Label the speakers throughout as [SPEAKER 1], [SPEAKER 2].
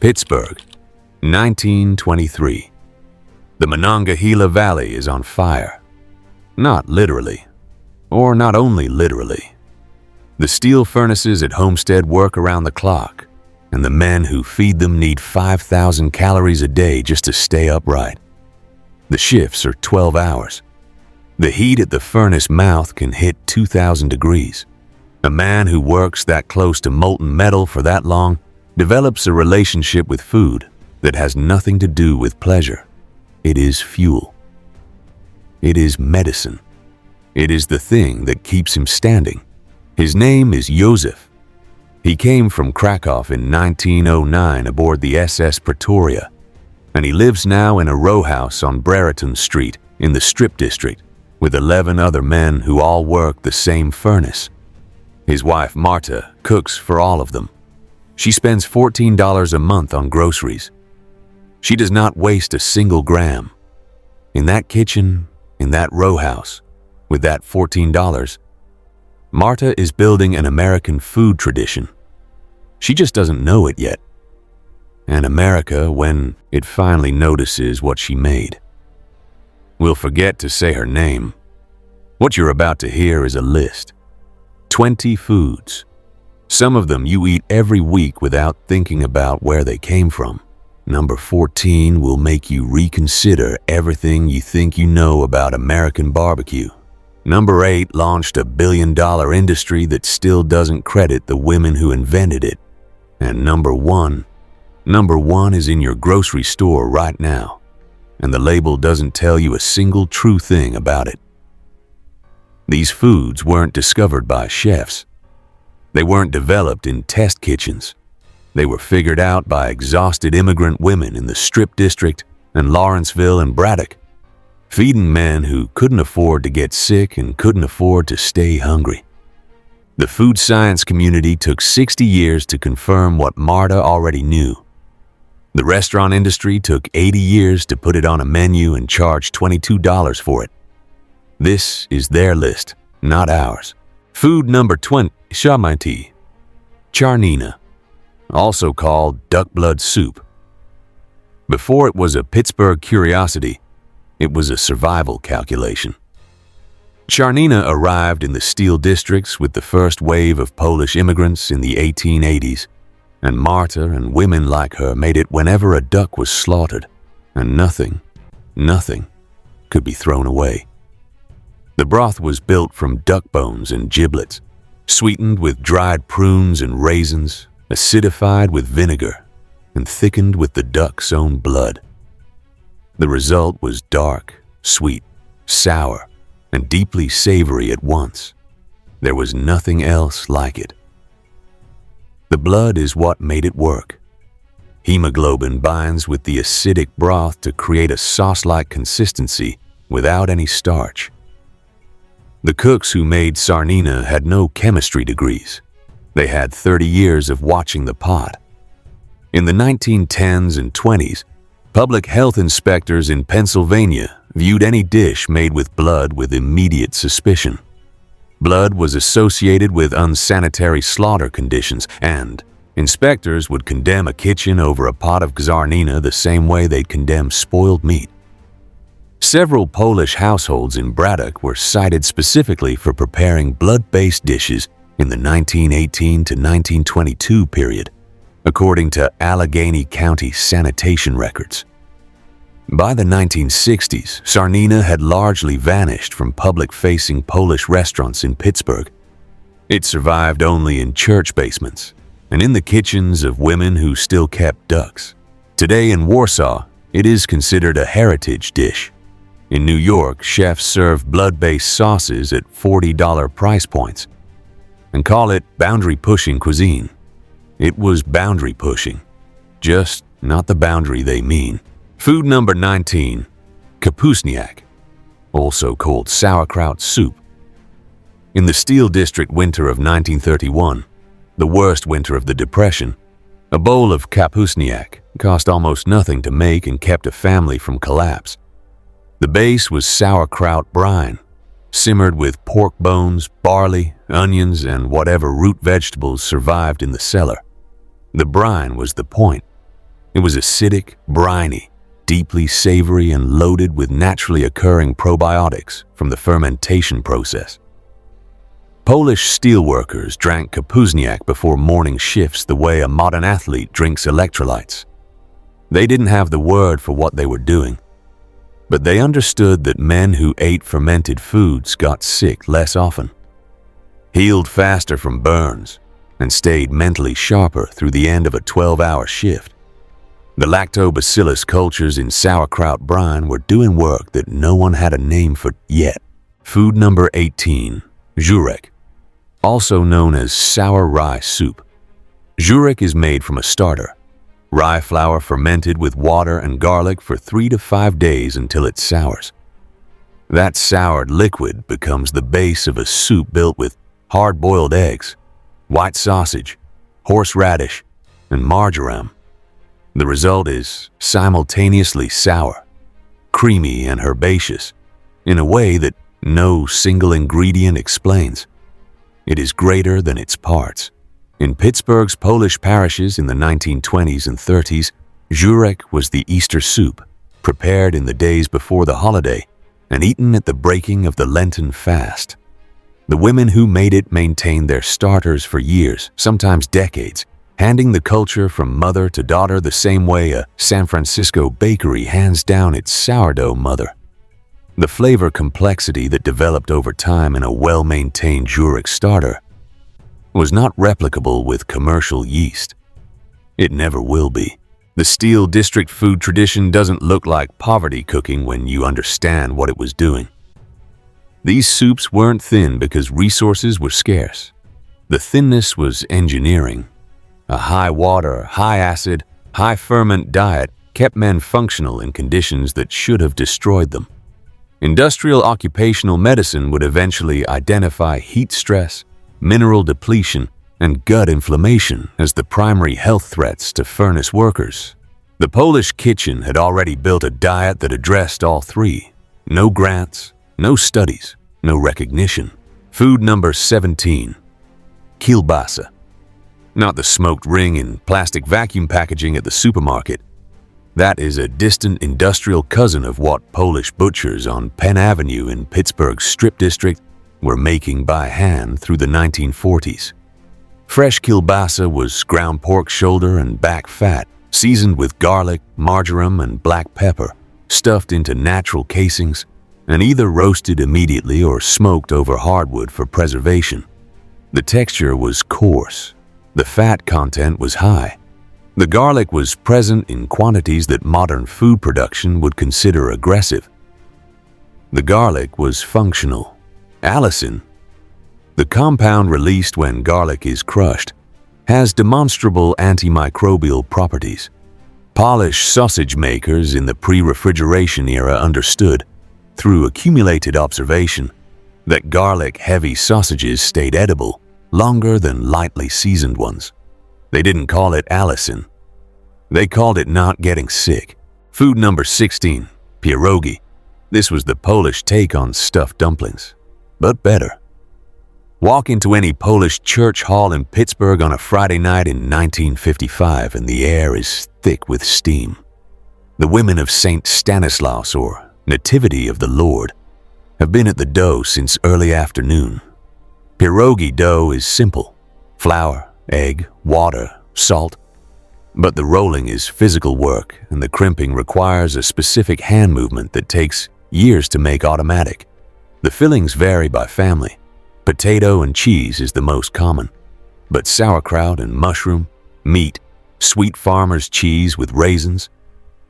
[SPEAKER 1] Pittsburgh, 1923. The Monongahela Valley is on fire. Not literally, or not only literally. The steel furnaces at Homestead work around the clock, and the men who feed them need 5,000 calories a day just to stay upright. The shifts are 12 hours. The heat at the furnace mouth can hit 2,000 degrees. A man who works that close to molten metal for that long develops a relationship with food that has nothing to do with pleasure. It is fuel. It is medicine. It is the thing that keeps him standing. His name is Józef. He came from Kraków in 1909 aboard the SS Pretoria, and he lives now in a row house on Brereton Street in the Strip District with 11 other men who all work the same furnace. His wife Marta cooks for all of them. She spends $14 a month on groceries. She does not waste a single gram. In that kitchen, in that row house, with that $14, Marta is building an American food tradition. She just doesn't know it yet. And America, when it finally notices what she made, will forget to say her name. What you're about to hear is a list. 20 foods. Some of them you eat every week without thinking about where they came from. Number 14 will make you reconsider everything you think you know about American barbecue. Number 8 launched a billion-dollar industry that still doesn't credit the women who invented it. And number one is in your grocery store right now, and the label doesn't tell you a single true thing about it. These foods weren't discovered by chefs. They weren't developed in test kitchens. They were figured out by exhausted immigrant women in the Strip District and Lawrenceville and Braddock, feeding men who couldn't afford to get sick and couldn't afford to stay hungry. The food science community took 60 years to confirm what Marta already knew. The restaurant industry took 80 years to put it on a menu and charge $22 for it. This is their list, not ours. Food number 20, Shamanti, charnina, also called duck blood soup. Before it was a Pittsburgh curiosity, it was a survival calculation. Charnina arrived in the steel districts with the first wave of Polish immigrants in the 1880s, and Marta and women like her made it whenever a duck was slaughtered, and nothing could be thrown away. The broth was built from duck bones and giblets, sweetened with dried prunes and raisins, acidified with vinegar, and thickened with the duck's own blood. The result was dark, sweet, sour, and deeply savory at once. There was nothing else like it. The blood is what made it work. Hemoglobin binds with the acidic broth to create a sauce-like consistency without any starch. The cooks who made charnina had no chemistry degrees. They had 30 years of watching the pot. In the 1910s and 20s, public health inspectors in Pennsylvania viewed any dish made with blood with immediate suspicion. Blood was associated with unsanitary slaughter conditions, and inspectors would condemn a kitchen over a pot of charnina the same way they'd condemn spoiled meat. Several Polish households in Braddock were cited specifically for preparing blood-based dishes in the 1918 to 1922 period, according to Allegheny County sanitation records. By the 1960s, charnina had largely vanished from public-facing Polish restaurants in Pittsburgh. It survived only in church basements and in the kitchens of women who still kept ducks. Today in Warsaw, it is considered a heritage dish. In New York, chefs serve blood-based sauces at $40 price points and call it boundary-pushing cuisine. It was boundary-pushing, just not the boundary they mean. Food number 19, kapusniak, also called sauerkraut soup. In the Steel District winter of 1931, the worst winter of the Depression, a bowl of kapusniak cost almost nothing to make and kept a family from collapse. The base was sauerkraut brine, simmered with pork bones, barley, onions, and whatever root vegetables survived in the cellar. The brine was the point. It was acidic, briny, deeply savory, and loaded with naturally occurring probiotics from the fermentation process. Polish steelworkers drank kapuzniak before morning shifts the way a modern athlete drinks electrolytes. They didn't have the word for what they were doing, but they understood that men who ate fermented foods got sick less often, healed faster from burns, and stayed mentally sharper through the end of a 12-hour shift. The lactobacillus cultures in sauerkraut brine were doing work that no one had a name for yet. Food number 18, żurek, also known as sour rye soup. Żurek is made from a starter, rye flour fermented with water and garlic for 3 to 5 days until it sours. That soured liquid becomes the base of a soup built with hard-boiled eggs, white sausage, horseradish, and marjoram. The result is simultaneously sour, creamy, and herbaceous in a way that no single ingredient explains. It is greater than its parts. In Pittsburgh's Polish parishes in the 1920s and 30s, żurek was the Easter soup, prepared in the days before the holiday and eaten at the breaking of the Lenten fast. The women who made it maintained their starters for years, sometimes decades, handing the culture from mother to daughter the same way a San Francisco bakery hands down its sourdough mother. The flavor complexity that developed over time in a well-maintained żurek starter was not replicable with commercial yeast. It never will be. The Steel District food tradition doesn't look like poverty cooking when you understand what it was doing. These soups weren't thin because resources were scarce. The thinness was engineering. A high-water, high-acid, high-ferment diet kept men functional in conditions that should have destroyed them. Industrial occupational medicine would eventually identify heat stress, mineral depletion, and gut inflammation as the primary health threats to furnace workers. The Polish kitchen had already built a diet that addressed all three. No grants, no studies, no recognition. Food number 17, kielbasa. Not the smoked ring in plastic vacuum packaging at the supermarket. That is a distant industrial cousin of what Polish butchers on Penn Avenue in Pittsburgh's Strip District were making by hand through the 1940s. Fresh kielbasa was ground pork shoulder and back fat, seasoned with garlic, marjoram, and black pepper, stuffed into natural casings, and either roasted immediately or smoked over hardwood for preservation. The texture was coarse. The fat content was high. The garlic was present in quantities that modern food production would consider aggressive. The garlic was functional. Allicin, the compound released when garlic is crushed, has demonstrable antimicrobial properties. Polish sausage makers in the pre-refrigeration era understood, through accumulated observation, that garlic-heavy sausages stayed edible longer than lightly seasoned ones. They didn't call it allicin. They called it not getting sick. Food number 16, pierogi. This was the Polish take on stuffed dumplings, but better. Walk into any Polish church hall in Pittsburgh on a Friday night in 1955 and the air is thick with steam. The women of St. Stanislaus, or Nativity of the Lord, have been at the dough since early afternoon. Pierogi dough is simple: flour, egg, water, salt. But the rolling is physical work and the crimping requires a specific hand movement that takes years to make automatic. The fillings vary by family. Potato and cheese is the most common, but sauerkraut and mushroom, meat, sweet farmer's cheese with raisins.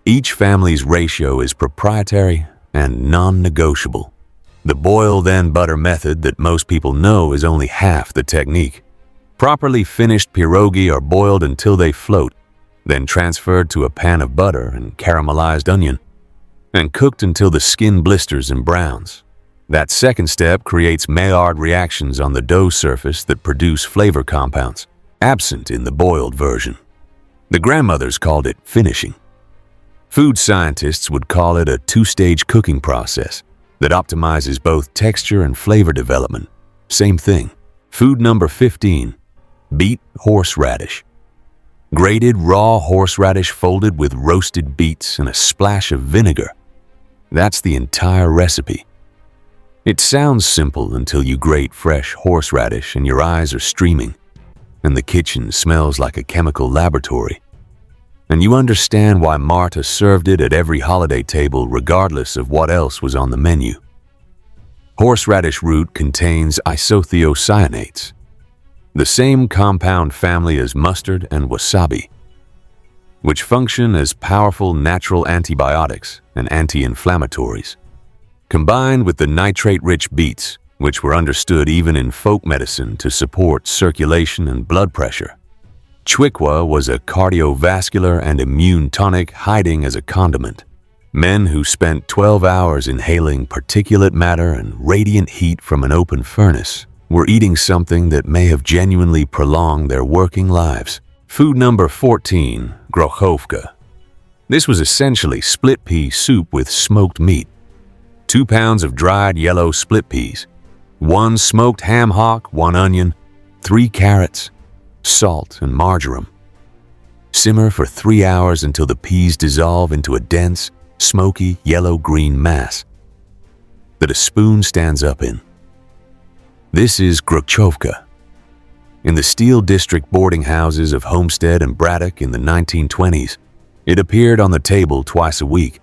[SPEAKER 1] Each family's ratio is proprietary and non-negotiable. The boil then butter method that most people know is only half the technique. Properly finished pierogi are boiled until they float, then transferred to a pan of butter and caramelized onion, and cooked until the skin blisters and browns. That second step creates Maillard reactions on the dough surface that produce flavor compounds, absent in the boiled version. The grandmothers called it finishing. Food scientists would call it a two-stage cooking process that optimizes both texture and flavor development. Same thing. Food number 15, beet horseradish. Grated raw horseradish folded with roasted beets and a splash of vinegar. That's the entire recipe. It sounds simple until you grate fresh horseradish and your eyes are streaming, and the kitchen smells like a chemical laboratory. And you understand why Marta served it at every holiday table regardless of what else was on the menu. Horseradish root contains isothiocyanates, the same compound family as mustard and wasabi, which function as powerful natural antibiotics and anti-inflammatories. Combined with the nitrate-rich beets, which were understood even in folk medicine to support circulation and blood pressure. Chiqua was a cardiovascular and immune tonic hiding as a condiment. Men who spent 12 hours inhaling particulate matter and radiant heat from an open furnace were eating something that may have genuinely prolonged their working lives. Food number 14, grochówka. This was essentially split pea soup with smoked meat. 2 pounds of dried yellow split peas, 1 smoked ham hock, 1 onion, 3 carrots, salt and marjoram. Simmer for 3 hours until the peas dissolve into a dense, smoky yellow-green mass that a spoon stands up in. This is grochówka. In the Steel District boarding houses of Homestead and Braddock in the 1920s, it appeared on the table twice a week.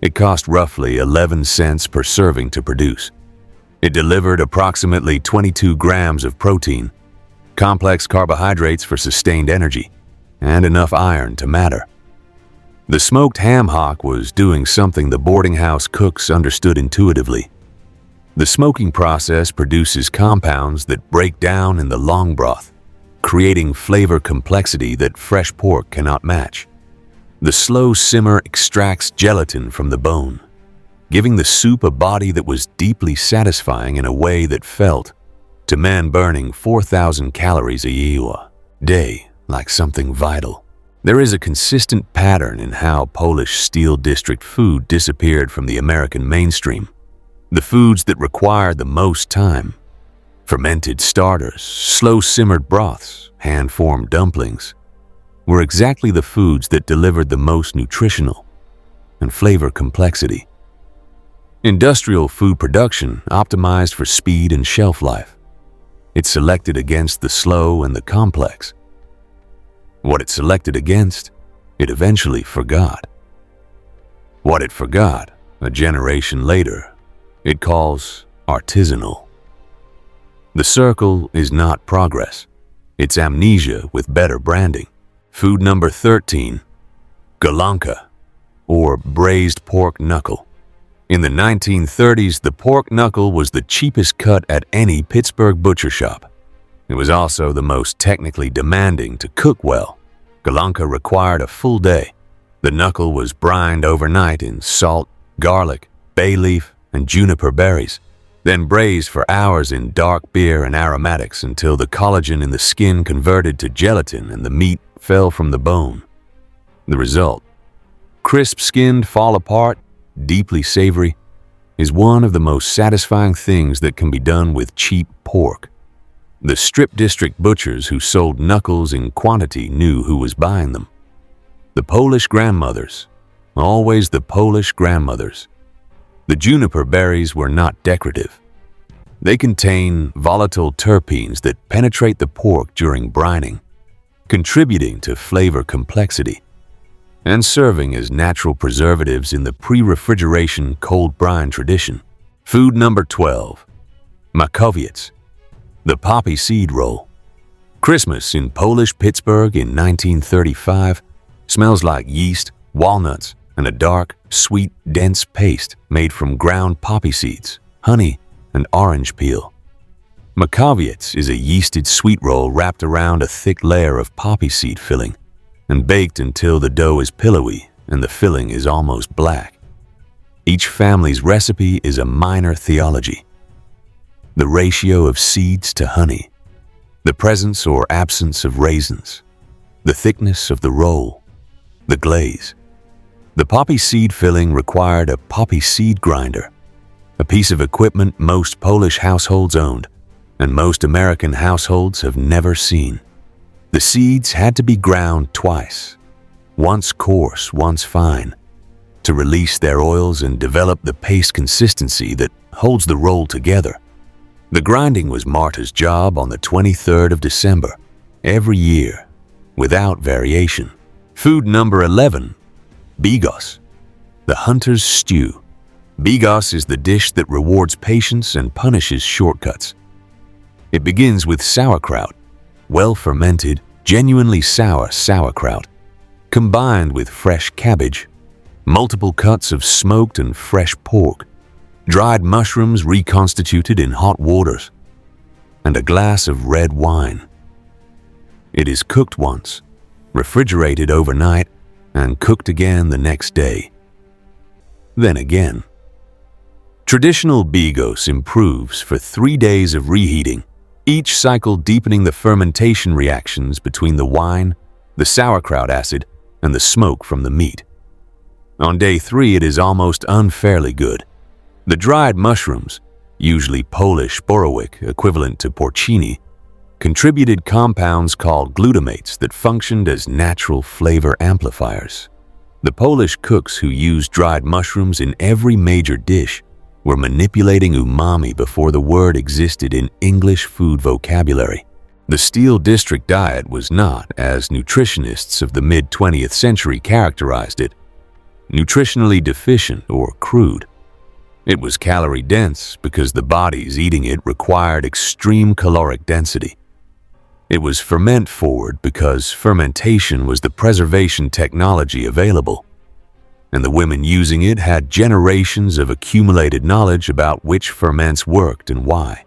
[SPEAKER 1] It cost roughly 11 cents per serving to produce. It delivered approximately 22 grams of protein, complex carbohydrates for sustained energy, and enough iron to matter. The smoked ham hock was doing something the boarding house cooks understood intuitively. The smoking process produces compounds that break down in the long broth, creating flavor complexity that fresh pork cannot match. The slow simmer extracts gelatin from the bone, giving the soup a body that was deeply satisfying in a way that felt, to men burning 4,000 calories a day, like something vital. There is a consistent pattern in how Polish Steel District food disappeared from the American mainstream. The foods that required the most time, fermented starters, slow-simmered broths, hand-formed dumplings, were exactly the foods that delivered the most nutritional and flavor complexity. Industrial food production optimized for speed and shelf life. It selected against the slow and the complex. What it selected against, it eventually forgot. What it forgot, a generation later, it calls artisanal. The circle is not progress. It's amnesia with better branding. Food number 13, golonka, or braised pork knuckle. In the 1930s, the pork knuckle was the cheapest cut at any Pittsburgh butcher shop. It was also the most technically demanding to cook well. Golonka required a full day. The knuckle was brined overnight in salt, garlic, bay leaf, and juniper berries, then braised for hours in dark beer and aromatics until the collagen in the skin converted to gelatin and the meat fell from the bone. The result, crisp-skinned, fall-apart, deeply savory, is one of the most satisfying things that can be done with cheap pork. The strip district butchers who sold knuckles in quantity knew who was buying them. The Polish grandmothers, always the Polish grandmothers. The juniper berries were not decorative. They contain volatile terpenes that penetrate the pork during brining, contributing to flavor complexity and serving as natural preservatives in the pre-refrigeration cold brine tradition. Food number 12, makowiec, the poppy seed roll. Christmas in Polish Pittsburgh in 1935 smells like yeast, walnuts, and a dark, sweet, dense paste made from ground poppy seeds, honey, and orange peel. Makowiec is a yeasted sweet roll wrapped around a thick layer of poppy seed filling and baked until the dough is pillowy and the filling is almost black. Each family's recipe is a minor theology. The ratio of seeds to honey, the presence or absence of raisins, the thickness of the roll, the glaze. The poppy seed filling required a poppy seed grinder, a piece of equipment most Polish households owned and most American households have never seen. The seeds had to be ground twice, once coarse, once fine, to release their oils and develop the paste consistency that holds the roll together. The grinding was Marta's job on the 23rd of December, every year, without variation. Food number 11, bigos, the hunter's stew. Bigos is the dish that rewards patience and punishes shortcuts. It begins with sauerkraut, well-fermented, genuinely sour sauerkraut, combined with fresh cabbage, multiple cuts of smoked and fresh pork, dried mushrooms reconstituted in hot waters, and a glass of red wine. It is cooked once, refrigerated overnight, and cooked again the next day. Then again. Traditional bigos improves for 3 days of reheating, each cycle deepening the fermentation reactions between the wine, the sauerkraut acid, and the smoke from the meat. On day 3, it is almost unfairly good. The dried mushrooms, usually Polish borowick equivalent to porcini, contributed compounds called glutamates that functioned as natural flavor amplifiers. The Polish cooks who used dried mushrooms in every major dish were manipulating umami before the word existed in English food vocabulary. The Steel District diet was not, as nutritionists of the mid-20th century characterized it, nutritionally deficient or crude. It was calorie-dense because the bodies eating it required extreme caloric density. It was ferment-forward because fermentation was the preservation technology available, and the women using it had generations of accumulated knowledge about which ferments worked and why.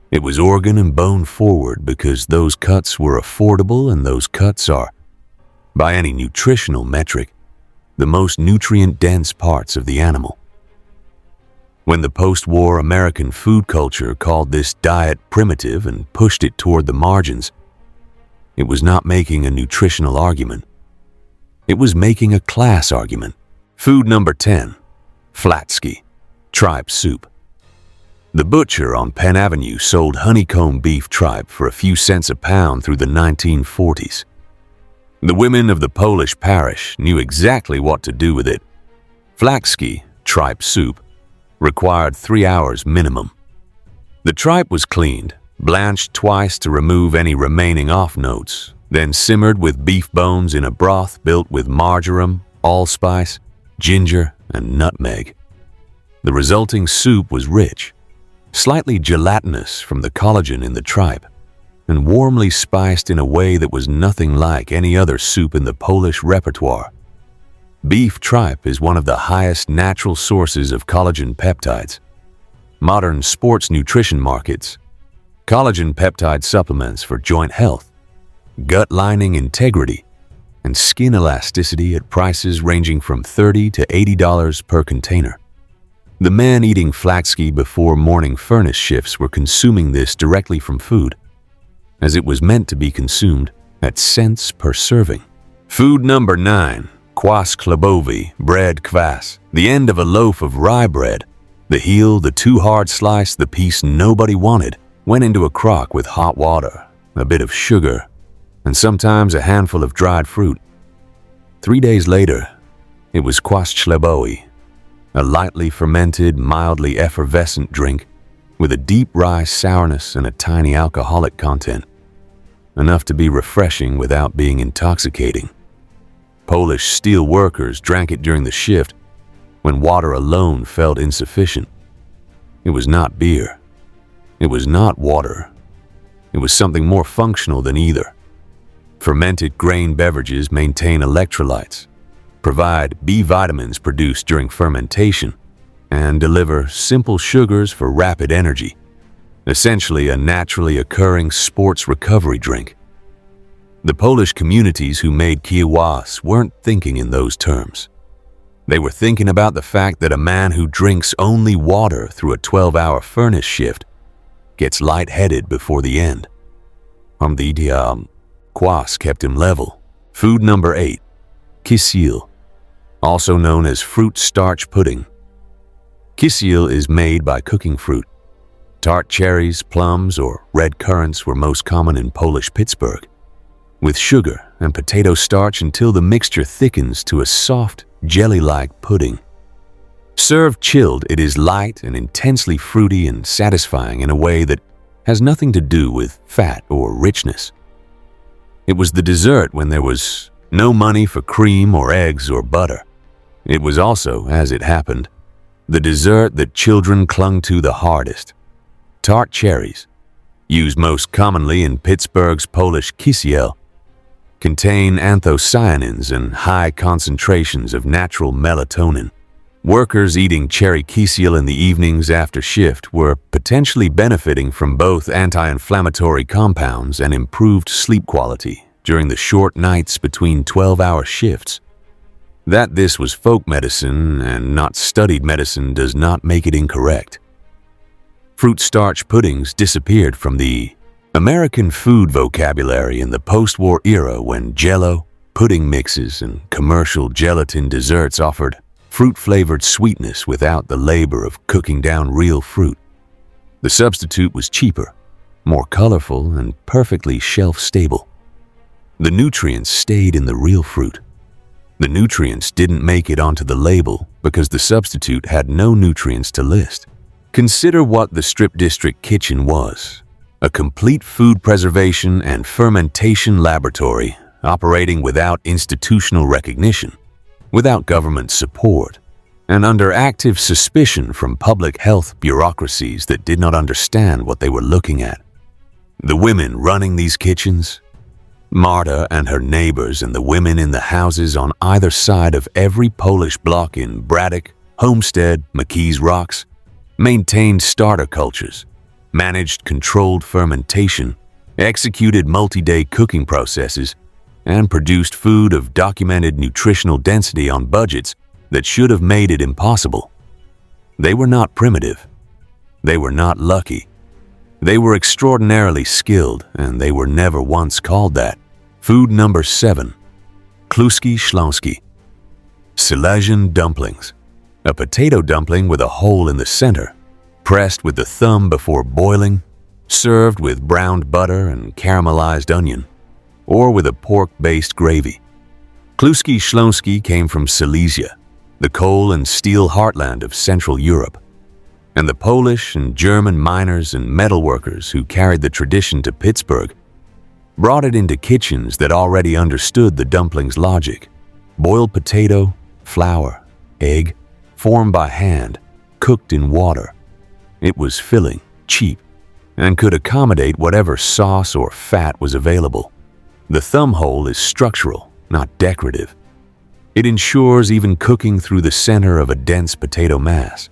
[SPEAKER 1] It was organ and bone forward because those cuts were affordable, and those cuts are, by any nutritional metric, the most nutrient-dense parts of the animal. When the post-war American food culture called this diet primitive and pushed it toward the margins, it was not making a nutritional argument. It was making a class argument. Food number 10, flatski, tripe soup. The butcher on Penn Avenue sold honeycomb beef tripe for a few cents a pound through the 1940s. The women of the Polish parish knew exactly what to do with it. Flatski, tripe soup, required 3 hours minimum. The tripe was cleaned, blanched twice to remove any remaining off notes, then simmered with beef bones in a broth built with marjoram, allspice, ginger, and nutmeg. The resulting soup was rich, slightly gelatinous from the collagen in the tripe, and warmly spiced in a way that was nothing like any other soup in the Polish repertoire. Beef tripe is one of the highest natural sources of collagen peptides. Modern sports nutrition markets, collagen peptide supplements for joint health, gut lining integrity, and skin elasticity at prices ranging from $30 to $80 per container. The men eating flatski before morning furnace shifts were consuming this directly from food, as it was meant to be consumed at cents per serving. Food number 9, kvass chlebowy, bread kvass, the end of a loaf of rye bread. The heel, the too hard slice, the piece nobody wanted, went into a crock with hot water, a bit of sugar, and sometimes a handful of dried fruit. 3 days later, it was kvass chlebowy, a lightly fermented, mildly effervescent drink with a deep rye sourness and a tiny alcoholic content, enough to be refreshing without being intoxicating. Polish steel workers drank it during the shift when water alone felt insufficient. It was not beer. It was not water. It was something more functional than either. Fermented grain beverages maintain electrolytes, provide B vitamins produced during fermentation, and deliver simple sugars for rapid energy, essentially a naturally occurring sports recovery drink. The Polish communities who made kvass weren't thinking in those terms. They were thinking about the fact that a man who drinks only water through a 12-hour furnace shift gets lightheaded before the end. Kvass kept him level. Food number 8, kisiel, also known as fruit starch pudding. Kisiel is made by cooking fruit. Tart cherries, plums, or red currants were most common in Polish Pittsburgh. with sugar and potato starch until the mixture thickens to a soft, jelly-like pudding. Served chilled, it is light and intensely fruity and satisfying in a way that has nothing to do with fat or richness. It was the dessert when there was no money for cream or eggs or butter. It was also, as it happened, the dessert that children clung to the hardest. Tart cherries, used most commonly in Pittsburgh's Polish kisiel, contain anthocyanins and high concentrations of natural melatonin. Workers eating cherry kisiel in the evenings after shift were potentially benefiting from both anti-inflammatory compounds and improved sleep quality during the short nights between 12-hour shifts. That this was folk medicine and not studied medicine does not make it incorrect. Fruit starch puddings disappeared from the American food vocabulary in the post-war era when Jell-O, pudding mixes, and commercial gelatin desserts offered fruit-flavored sweetness without the labor of cooking down real fruit. The substitute was cheaper, more colorful, and perfectly shelf-stable. The nutrients stayed in the real fruit. The nutrients didn't make it onto the label because the substitute had no nutrients to list. Consider what the Strip District kitchen was: a complete food preservation and fermentation laboratory operating without institutional recognition, without government support, and under active suspicion from public health bureaucracies that did not understand what they were looking at. The women running these kitchens, Marta and her neighbors and the women in the houses on either side of every Polish block in Braddock, Homestead, McKees Rocks, maintained starter cultures, managed controlled fermentation, executed multi-day cooking processes, and produced food of documented nutritional density on budgets that should have made it impossible. They were not primitive. They were not lucky. They were extraordinarily skilled, and they were never once called that. Food number 7. Kluski Śląski. Silesian dumplings. A potato dumpling with a hole in the center, pressed with the thumb before boiling, served with browned butter and caramelized onion, or with a pork-based gravy. Kluski Śląski came from Silesia, the coal and steel heartland of Central Europe, and the Polish and German miners and metalworkers who carried the tradition to Pittsburgh brought it into kitchens that already understood the dumpling's logic. Boiled potato, flour, egg, formed by hand, cooked in water. It was filling, cheap, and could accommodate whatever sauce or fat was available. The thumb hole is structural, not decorative. It ensures even cooking through the center of a dense potato mass.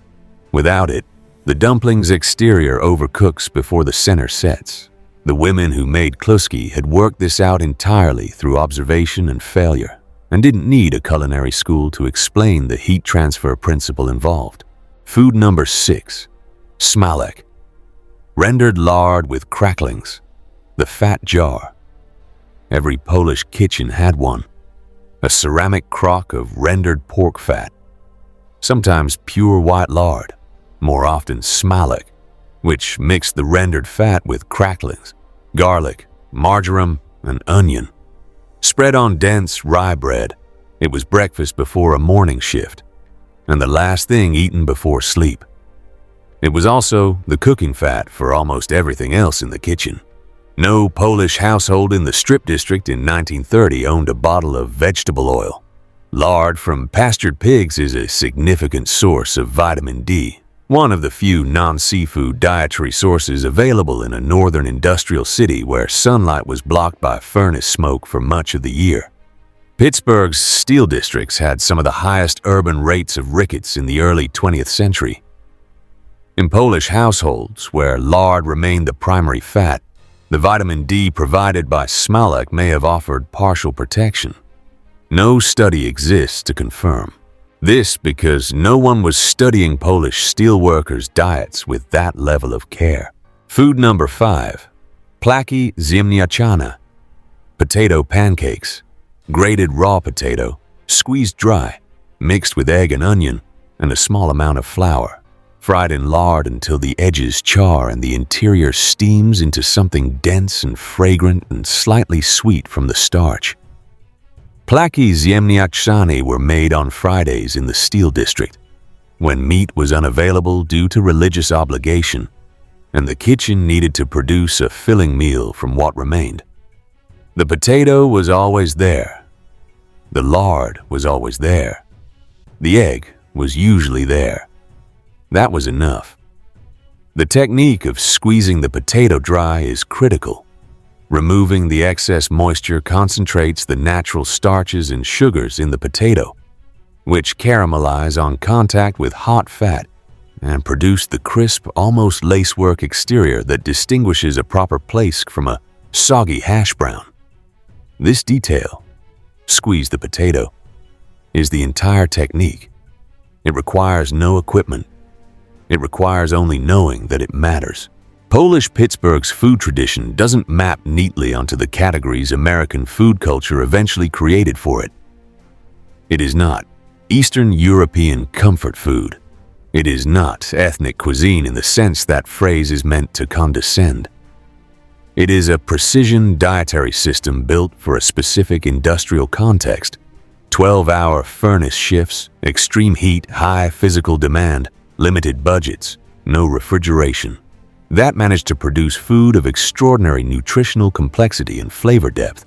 [SPEAKER 1] Without it, the dumpling's exterior overcooks before the center sets. The women who made kluski had worked this out entirely through observation and failure, and didn't need a culinary school to explain the heat transfer principle involved. Food number 6. Smalec. Rendered lard with cracklings. The fat jar. Every Polish kitchen had one. A ceramic crock of rendered pork fat. Sometimes pure white lard, more often smalec, which mixed the rendered fat with cracklings, garlic, marjoram, and onion. Spread on dense rye bread, it was breakfast before a morning shift, and the last thing eaten before sleep. It was also the cooking fat for almost everything else in the kitchen. No Polish household in the Strip District in 1930 owned a bottle of vegetable oil. Lard from pastured pigs is a significant source of vitamin D, one of the few non-seafood dietary sources available in a northern industrial city where sunlight was blocked by furnace smoke for much of the year. Pittsburgh's steel districts had some of the highest urban rates of rickets in the early 20th century. In Polish households, where lard remained the primary fat, the vitamin D provided by smalec may have offered partial protection. No study exists to confirm. This because no one was studying Polish steelworkers' diets with that level of care. Food number 5. Plaki ziemniaczane. Potato pancakes. Grated raw potato, squeezed dry, mixed with egg and onion, and a small amount of flour. fried in lard until the edges char and the interior steams into something dense and fragrant and slightly sweet from the starch. Plaki ziemniaczane were made on Fridays in the Steel District, when meat was unavailable due to religious obligation, and the kitchen needed to produce a filling meal from what remained. The potato was always there. The lard was always there. The egg was usually there. That was enough. The technique of squeezing the potato dry is critical. Removing the excess moisture concentrates the natural starches and sugars in the potato, which caramelize on contact with hot fat and produce the crisp, almost lacework exterior that distinguishes a proper plaice from a soggy hash brown. This detail, squeeze the potato, is the entire technique. It requires no equipment. It requires only knowing that it matters. Polish Pittsburgh's food tradition doesn't map neatly onto the categories American food culture eventually created for it. It is not Eastern European comfort food. It is not ethnic cuisine in the sense that phrase is meant to condescend. It is a precision dietary system built for a specific industrial context. 12-hour furnace shifts, extreme heat, high physical demand, limited budgets, no refrigeration. That managed to produce food of extraordinary nutritional complexity and flavor depth.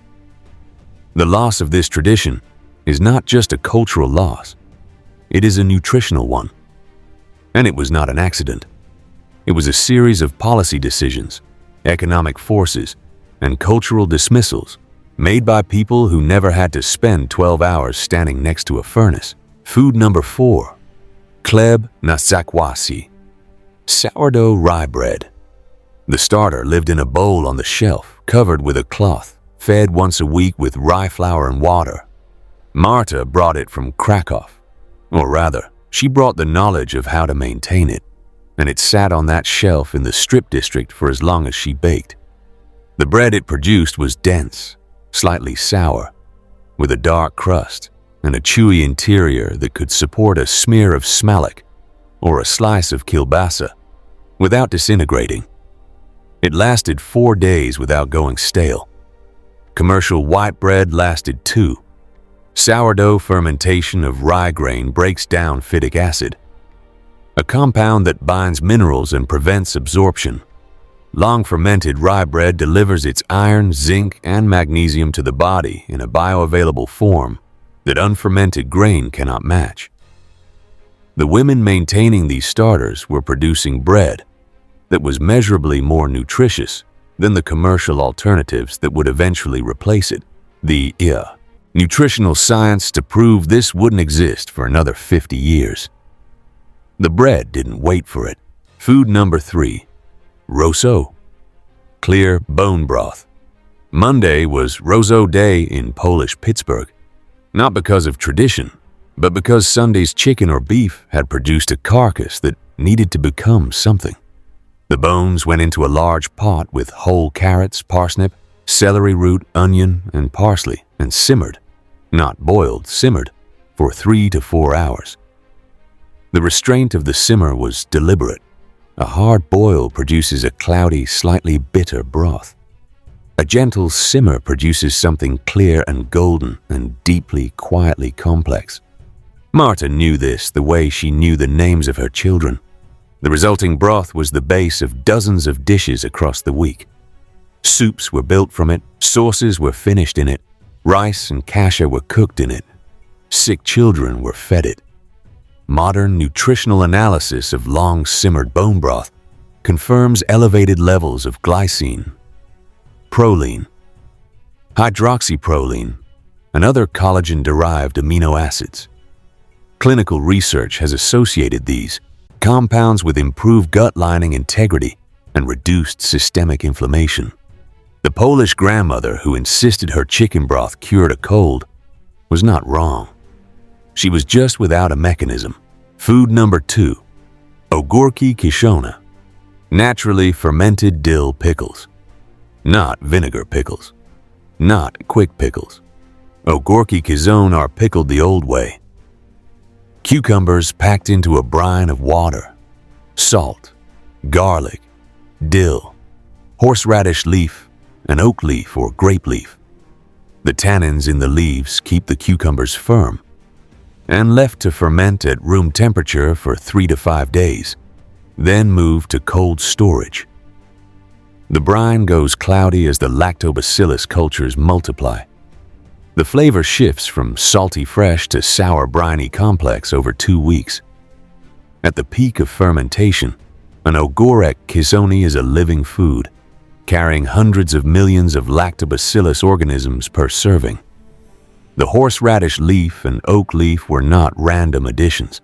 [SPEAKER 1] The loss of this tradition is not just a cultural loss. It is a nutritional one. And it was not an accident. It was a series of policy decisions, economic forces, and cultural dismissals made by people who never had to spend 12 hours standing next to a furnace. Food number 4, chleb na zakwasie, sourdough rye bread. The starter lived in a bowl on the shelf, covered with a cloth, fed once a week with rye flour and water. Marta brought it from Kraków, or rather, she brought the knowledge of how to maintain it, and it sat on that shelf in the strip district for as long as she baked. The bread it produced was dense, slightly sour, with a dark crust and a chewy interior that could support a smear of smalak or a slice of kielbasa without disintegrating. It lasted 4 days without going stale. Commercial white bread lasted 2. Sourdough fermentation of rye grain breaks down phytic acid, a compound that binds minerals and prevents absorption. Long-fermented rye bread delivers its iron, zinc, and magnesium to the body in a bioavailable form that unfermented grain cannot match. The women maintaining these starters were producing bread that was measurably more nutritious than the commercial alternatives that would eventually replace it. The nutritional science to prove this wouldn't exist for another 50 years. The bread didn't wait for it. Food number 3, rosoł, clear bone broth. Monday was Rosoł Day in Polish Pittsburgh, not because of tradition, but because Sunday's chicken or beef had produced a carcass that needed to become something. The bones went into a large pot with whole carrots, parsnip, celery root, onion, and parsley, and simmered, not boiled, simmered, for 3 to 4 hours. The restraint of the simmer was deliberate. A hard boil produces a cloudy, slightly bitter broth. A gentle simmer produces something clear and golden and deeply, quietly complex. Marta knew this the way she knew the names of her children. The resulting broth was the base of dozens of dishes across the week. Soups were built from it, sauces were finished in it, rice and kasha were cooked in it. Sick children were fed it. Modern nutritional analysis of long-simmered bone broth confirms elevated levels of glycine, proline, hydroxyproline, and other collagen-derived amino acids. Clinical research has associated these compounds with improved gut lining integrity and reduced systemic inflammation. The Polish grandmother who insisted her chicken broth cured a cold was not wrong. She was just without a mechanism. Food number 2, ogórki kiszone, naturally fermented dill pickles. Not vinegar pickles. Not quick pickles. Ogórki kiszone are pickled the old way. Cucumbers packed into a brine of water, salt, garlic, dill, horseradish leaf, and oak leaf or grape leaf. The tannins in the leaves keep the cucumbers firm and left to ferment at room temperature for 3 to 5 days, then moved to cold storage. The brine goes cloudy as the lactobacillus cultures multiply. The flavor shifts from salty fresh to sour briny complex over 2 weeks. At the peak of fermentation, an ogorek kisoni is a living food, carrying hundreds of millions of lactobacillus organisms per serving. The horseradish leaf and oak leaf were not random additions.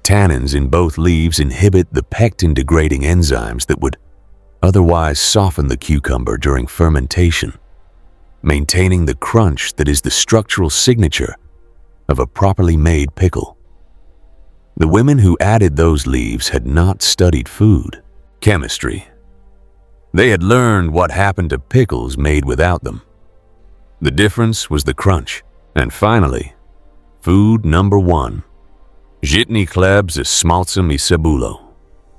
[SPEAKER 1] Tannins in both leaves inhibit the pectin-degrading enzymes that would otherwise soften the cucumber during fermentation, maintaining the crunch that is the structural signature of a properly made pickle. The women who added those leaves had not studied food, chemistry. They had learned what happened to pickles made without them. The difference was the crunch. And finally, food number 1, Jitni chleb ze smalcem I cebulo,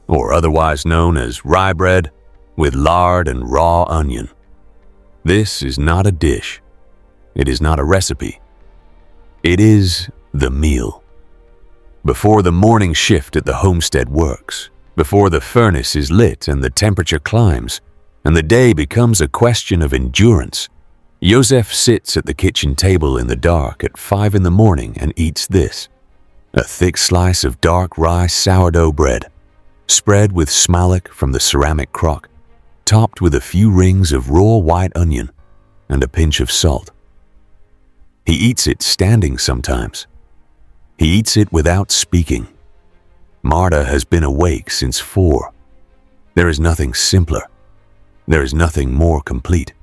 [SPEAKER 1] or otherwise known as rye bread with lard and raw onion. This is not a dish. It is not a recipe. It is the meal. Before the morning shift at the homestead works, before the furnace is lit and the temperature climbs, and the day becomes a question of endurance, Józef sits at the kitchen table in the dark at 5 in the morning and eats this, a thick slice of dark rye sourdough bread, spread with smalak from the ceramic crock, topped with a few rings of raw white onion and a pinch of salt. He eats it standing sometimes. He eats it without speaking. Marta has been awake since 4. There is nothing simpler. There is nothing more complete.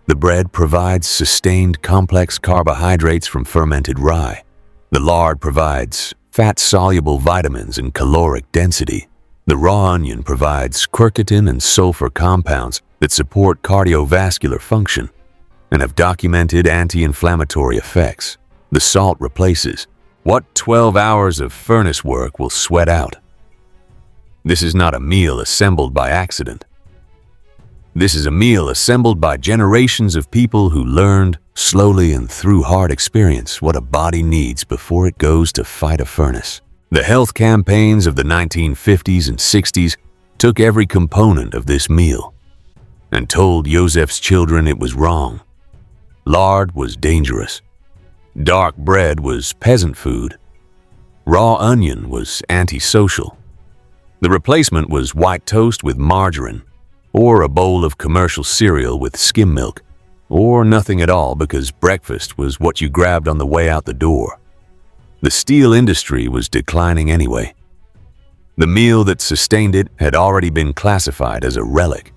[SPEAKER 1] The bread provides sustained complex carbohydrates from fermented rye. The lard provides fat-soluble vitamins and caloric density. The raw onion provides quercetin and sulfur compounds that support cardiovascular function and have documented anti-inflammatory effects. The salt replaces what 12 hours of furnace work will sweat out. This is not a meal assembled by accident. This is a meal assembled by generations of people who learned, slowly and through hard experience, what a body needs before it goes to fight a furnace. The health campaigns of the 1950s and 60s took every component of this meal and told Józef's children it was wrong. Lard was dangerous. Dark bread was peasant food. Raw onion was antisocial. The replacement was white toast with margarine, or a bowl of commercial cereal with skim milk, or nothing at all because breakfast was what you grabbed on the way out the door. The steel industry was declining anyway. The meal that sustained it had already been classified as a relic.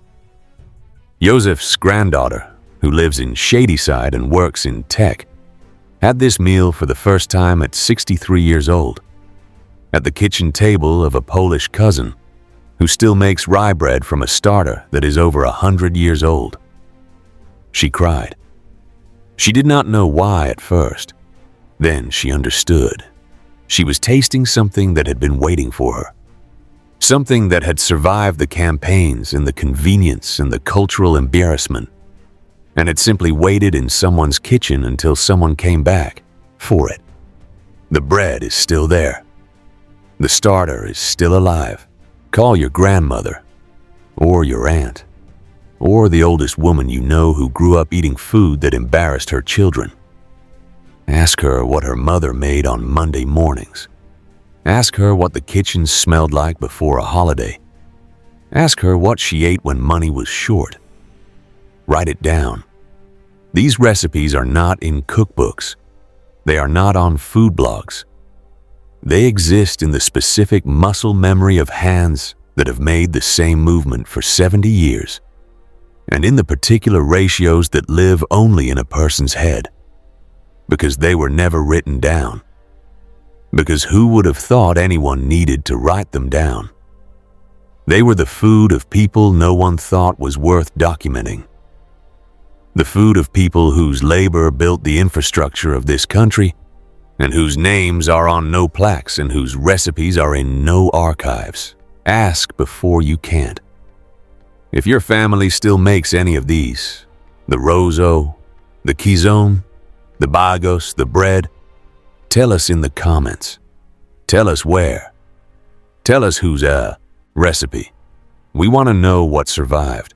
[SPEAKER 1] Józef's granddaughter, who lives in Shadyside and works in tech, had this meal for the first time at 63 years old, at the kitchen table of a Polish cousin who still makes rye bread from a starter that is over 100 years old. She cried. She did not know why at first. Then she understood. She was tasting something that had been waiting for her. Something that had survived the campaigns and the convenience and the cultural embarrassment, and had simply waited in someone's kitchen until someone came back for it. The bread is still there. The starter is still alive. Call your grandmother, or your aunt, or the oldest woman you know who grew up eating food that embarrassed her children. Ask her what her mother made on Monday mornings. Ask her what the kitchen smelled like before a holiday. Ask her what she ate when money was short. Write it down. These recipes are not in cookbooks. They are not on food blogs. They exist in the specific muscle memory of hands that have made the same movement for 70 years, and in the particular ratios that live only in a person's head, because they were never written down. Because who would have thought anyone needed to write them down? They were the food of people no one thought was worth documenting. The food of people whose labor built the infrastructure of this country and whose names are on no plaques and whose recipes are in no archives. Ask before you can't. If your family still makes any of these, the rozo, the kizom, the bagos, the bread, tell us in the comments. Tell us where. Tell us whose recipe. We want to know what survived.